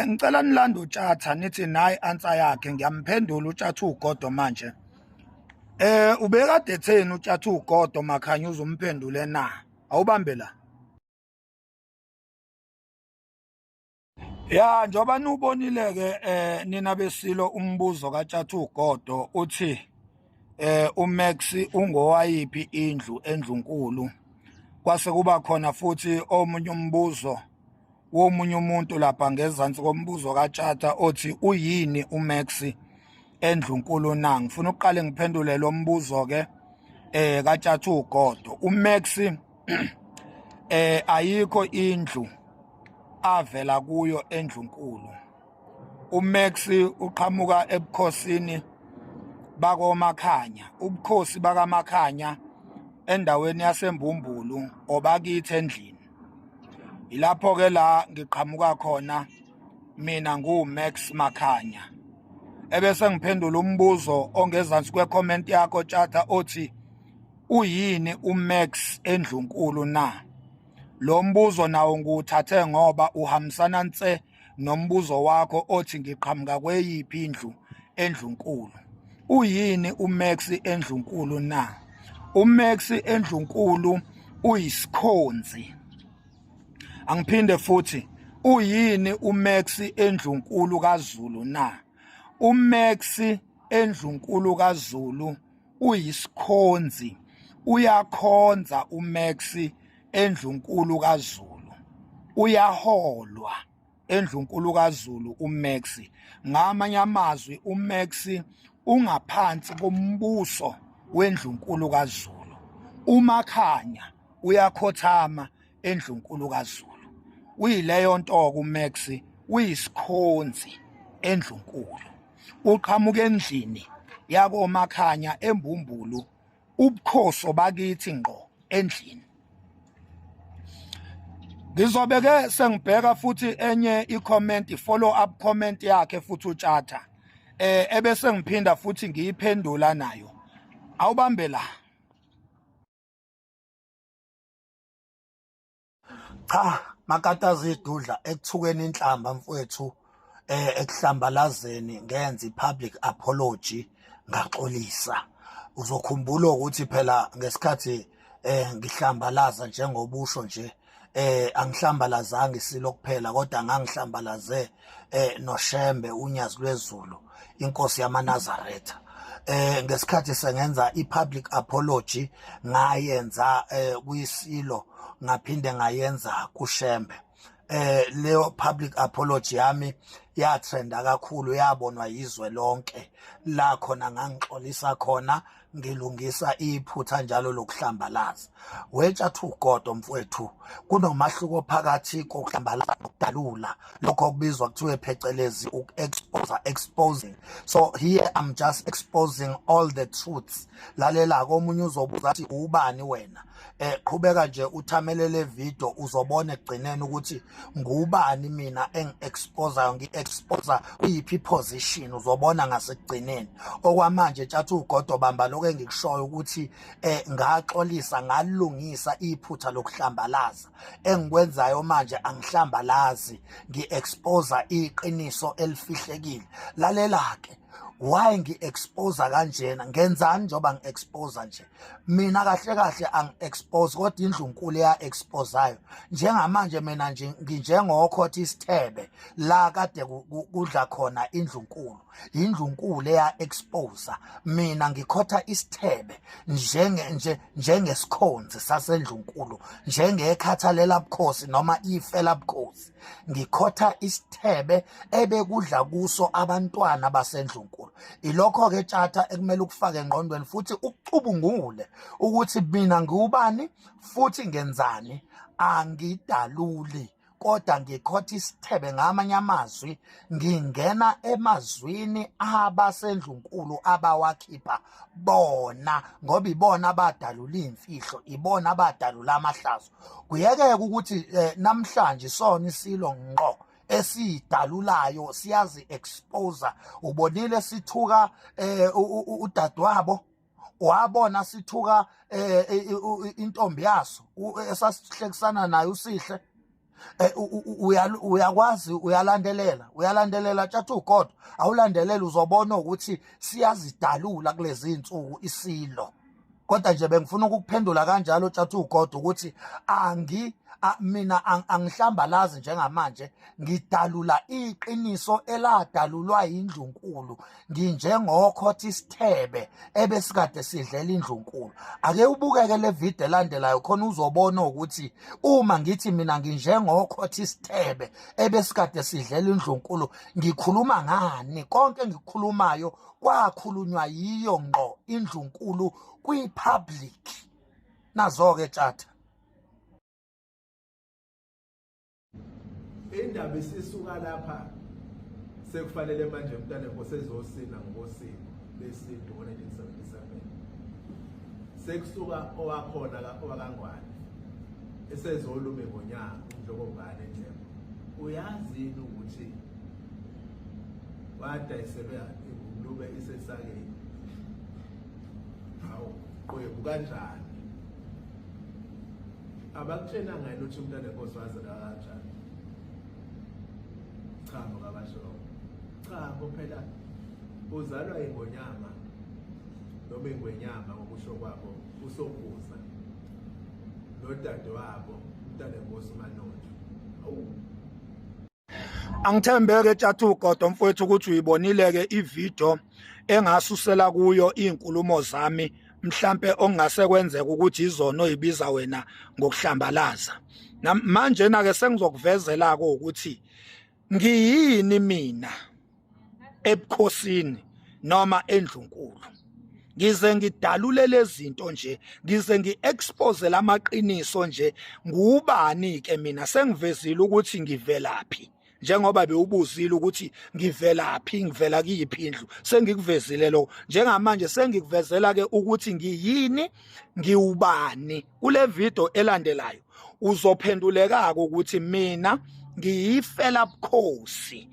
Ngicela nilande uTshatha nithi nayi answer yakhe ngiyamphendula uTshatha uGodo manje. Ubekade etheni uTshatha uGodo makhanya uzumphendule na? Awubambe la. Ya njoba nubonile ke nina besilo umbuzo kaTshatha uGodo uthi uMax ungowayiphi indlu endlunkulu. Kwase kuba khona futhi omunye umbuzo womunye umuntu lapha ngezansi kombuzo kaTshatha othi uyini uMax endlunkulu na. Ngifuna uqale ngiphendule lo mbuzo ke kaTshatha uGodo. uMax ayikho indlu avela kuyo endlunkulu. uMax uqhamuka ebukhosini bakoMakhanya, ubukhosi bakaMakhanya endaweni yaseMbumbulu obakithi endlini. Ilapho ke la ngiqhamuka khona mina nguMax Makhanya. Ebese ngiphendula umbuzo ongezansi kwecomment yakho Tjatha othi uyini uMax endlunkulu na. Lo mbuzo nawo nguthathe ngoba uhambisana nse nombuzo wakho othi ngiqhamuka kweyiphi indlu endlunkulu. Uyini uMax endlunkulu na? uMax endlunkulu uyisikhonzi. Angiphinde futhi uyini uMax endlunkulu kaZulu na? uMax endlunkulu kaZulu uyisikhonzi. Uyakhonza uMax endlunkulu kaZulu. Uyaholwa endlunkulu kaZulu uMax. Ngamanye amazwi uMax ungaphansi kombuso wendlunkulu kaZulu. uMakhanya uyakhothama endlunkulu kaZulu. Uyileyo nto uMax uyisikhonzi endlunkulu. Uqhamuka endlini yakoMakhanya eMbumbulu, ubukhosi bakithi ngqo endlini. Ngizobe ke sengibheka futhi enye i-comment, i-follow up comment yakhe futhi uTshatha. Ebese ngiphinda futhi ngiyiphendula nayo. Awubambe la. Cha, makatazi idudla ekuthukeni inhlamba mfowethu ekuhlambalazeni ngenza i-public apology ngaxolisa. Uzokhumbula ukuthi phela ngesikhathi ngihlambalaza njengobusho nje angihlambalazanga isilo kuphela kodwa ngangihlambalaze noShembe unyazi lwezulu inkosi yamaNazaretha. Ngesikhathi sengenza i-public apology ngayenza kuyisilo ngaphinde ngayenza kuShembe. Leyo public apology yami yatrenda kakhulu, yabonwa yizwe lonke. La khona ngangixolisa khona ngilungisa iphutha njalo lokuhlambalaza. WeTshatha uGodo mfowethu, kunomahluko phakathi kokuhlambalaza nokudalula, lokho kubizwa kuthiwe phecelezi exposing. So here I'm just exposing all the truths. Lalela komunye uzobuza athi ubani wena. Qhubeka nje uthamelele video uzobona ekugcineni ukuthi ngubani mina engi-exposayo, ngi-exposa kuyiphi position uzobona ngasekugcineni. Okwamanje Tjatha uGodo bamba lokho engikushoyo ukuthi ngaxolisa ngalungisa iphutha lokuhlambalaza. Engikwenzayo manje angihlambalazi, ngi-exposa iqiniso elifihlekile. Lalela ke why ngi-exposa kanjena, ngenzani njoba ngi-exposa nje? Mina kahle kahle angi-expose kodwa indlunkulu eya-exposayo. Njengamanje mina nje nginjengokhothi isithebe la kade kudla khona indlunkulu. Indlunkulu eya-exposa, mina ngikhotha isithebe njengesikhonzi sasendlunkulu, njengekhathalela bukhosi noma ifela bukhosi. Ngikhotha isithebe ebekudla kuso abantwana basendlunkulu. Ilokho ke Tjatha ekumele ukufake engqondweni futhi ukucubungule ukuthi mina ngubani futhi ngenzani. Angidaluli kodwa ngikhotha isithebe. Ngamanye amazwi ngingena emazwini abasendlunkulu abawakhipha bona, ngoba ibona abadalula imfihlo, ibona abadalula amahlazo. Kuyekeke ukuthi namhlanje sona isilo ngqo esidalulayo siyazi exposa. Ubonile sithuka udadewabo, wabona sithuka intombi yaso esasihlekisana nayo uSihle. uyakwazi uyalandelela tshata ugodo awulandelela uzobona ukuthi siyazidalula kulezi insuku isilo. Kodwa nje bengifuna ukukuphendula kanjalo tshata ugodo ukuthi mina angihlambalazi njengamanje, ngidalula iqiniso eladalulwa indlunkulu, nginjengokhothi isithebe ebesikade sidlela indlunkulu. Ake ubukeke le video elandelayo khona uzobona ukuthi uma ngithi mina nginjengokhothi isithebe ebesikade sidlela indlunkulu ngikhuluma ngani. Konke engikukhulumayo kwakhulunywa yiyo ngqo indlunkulu kwi-public. Nazo-ke tshata indaba isisuka lapha sekufanele manje umntana enkosi ezosina ngokosini besintu ngo-1977 sekusuka owakhona owakangwane esezolume ngonyaka uNdlokongane Njembe. Uyazini ukuthi wadayiselwa ingulube isesakeni? Hawu qwebu kanjani? Abakutshena ngani ukuthi umntana enkosi wazalwa kanjani? Cha ngokabasho. Cha phela uzalwa ingonyama noma ingwenyama ngokusho kwabo uSokuza nodadewabo umntana enkosi uManotho. Awu angithembeke tshata ugodo mfowethu ukuthi uyibonile-ke ividiyo engasusela kuyo iy'nkulumo zami mhlampe okungase kwenzeka ukuthi izona oyibiza wena ngokuhlambalaza. Manje-na-ke sengizokuvezela-ko ukuthi ngiyini mina ebukhosini noma endlunkulu. Ngize ngidalule lezinto nje, ngize ngi-expose lamaqiniso nje. Ngubani-ke mina? Sengivezile ukuthi ngivelaphi, njengoba bewubuzile ukuthi ngivelaphi, ngivela kuyiphi indlu. Sengikuvezile lokho. Njengamanje sengikuvezela-ke ukuthi ngiyini, ngiwubani. Kule video elandelayo uzophenduleka-ke ukuthi mina ngiyifela bukhosi.